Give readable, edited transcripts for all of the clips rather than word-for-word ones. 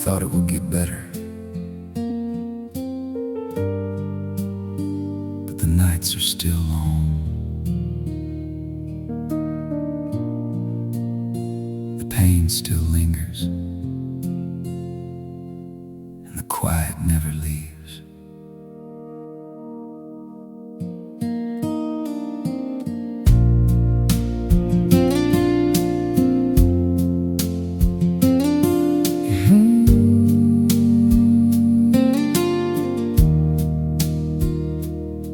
thought it would get better, but the nights are still long. The pain still lingers, and the quiet never leaves.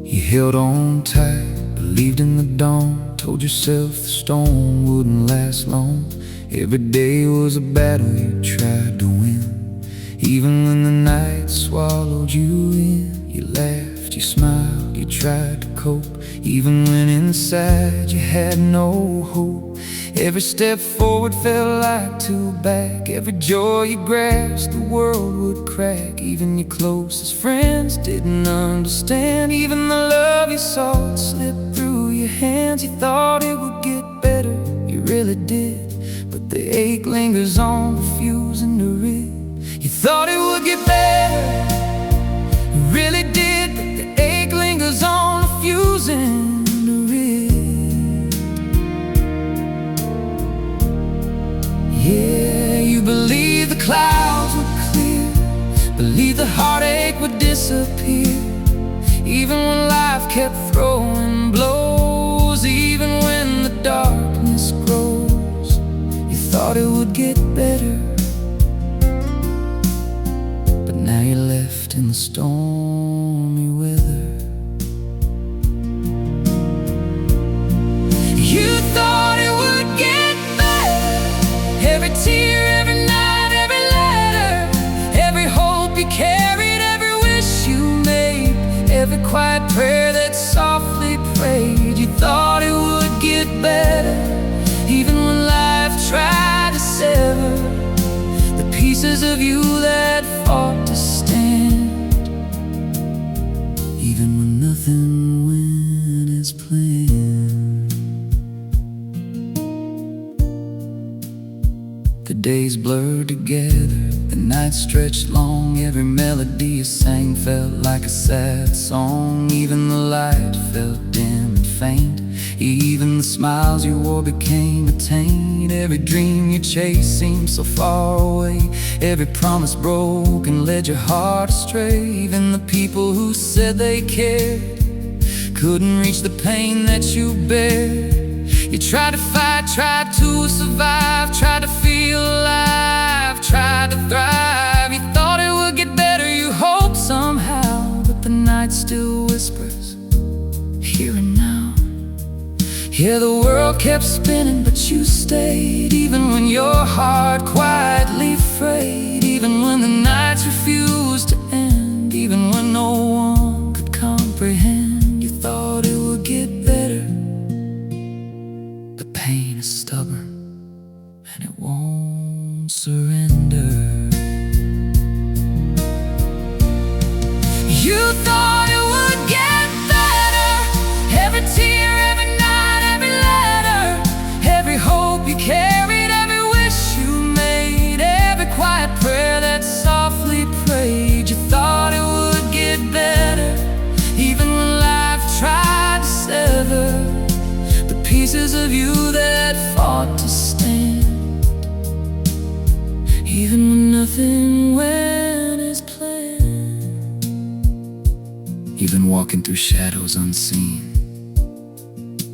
You held on tight, believed in the dawn, told yourself the storm wouldn't last long. Every day was a battle you tried to win. Even when the night swallowed you in, you laughed, you smiled, you tried to cope. Even when inside you had no hope, every step forward felt like two back. Every joy you grasped, the world would crack. Even your closest friends didn't understand. Even the love you sought slipped through your hands. You thought it would get better, you really did, but the ache lingers on, refusing to rid. You thought it would get better, you really did, but the ache lingers on, refusing to rid. Yeah, you believed the clouds would clear, believed the heartache would disappear. Even when life kept throwing blows, even when the darkness grows, you thought it would get better, but now you're left in the stormy weather. You thought it would get better, every tear, every night, every letter, every hope you carried, every wish you made, every quiet prayer that softly prayed. You thought it would get better, even when life tried to sever the pieces of you that fought to stand. Even when nothing went as planned. The days blurred together, the nights stretched long. Every melody you sang felt like a sad song. Even the light felt dim and faint. Even the smiles you wore became a taint. Every dream you chased seemed so far away. Every promise broke and led your heart astray. Even the people who said they cared couldn't reach the pain that you bear. You tried to fight, tried to survive, tried to feel alive, tried to thrive. You thought it would get better, you hoped somehow, but the night still whispers, here and now. Yeah, the world kept spinning, but you stayed. Even when your heart quietly frayed. Even when the nights refused to end. Even when no one could comprehend. You thought it would get better. The pain is stubborn, and it won't surrender. You thought it would get better, every tear, every night, every letter, every hope you carried, every wish you made, every quiet prayer that softly prayed. You thought it would get better, even when life tried to sever the pieces of you that fought to stand. Even when nothing went as planned. Even walking through shadows unseen,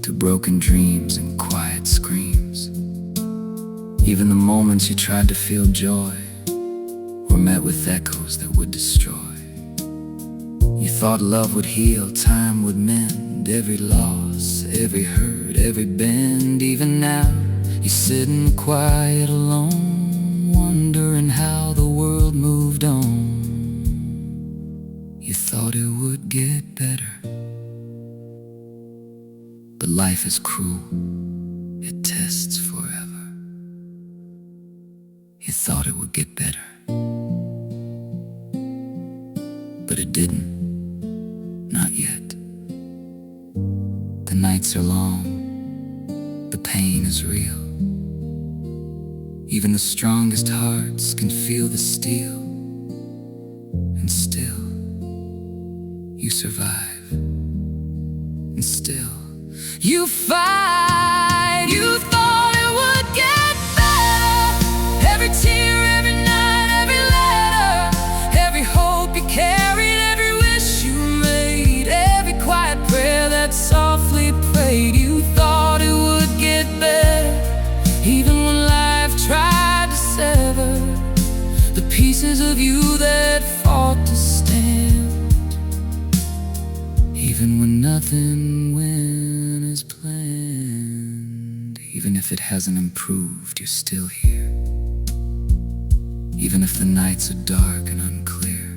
through broken dreams and quiet screams. Even the moments you tried to feel joy were met with echoes that would destroy. You thought love would heal, time would mend every loss, every hurt, every bend. Even now, you sit in the quiet alone, wondering how the world moved on. You thought it would get better, but life is cruel, it tests forever. You thought it would get better, but it didn't, not yet. The nights are long, the pain is real. Even the strongest hearts can feel the steel, and still you survive, and still you fight. You thought it would get better. Every tear, every night, every letter, every hope you carried, every wish you made, every quiet prayer that softly prayed. You thought it would get better, even when life tried to sever the pieces of you that fought to stand. Even when nothing went as planned, even if it hasn't improved, you're still here. Even if the nights are dark and unclear,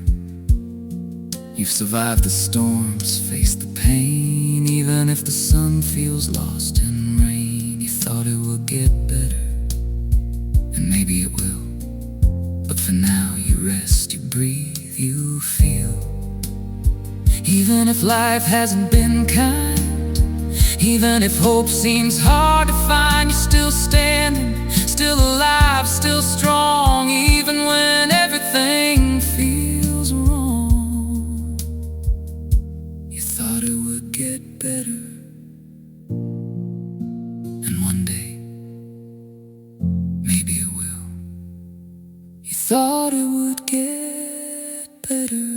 you've survived the storms, faced the pain. Even if the sun feels lost in rain, you thought it would get better, and maybe it will. But for now you rest, you breathe, you feel. Even if life hasn't been kind, even if hope seems hard to find, you're still standing, still alive, still strong. Even when everything feels wrong, you thought it would get better, and one day, maybe it will. You thought it would get better,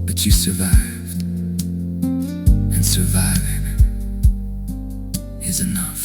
but you survived, and surviving is enough.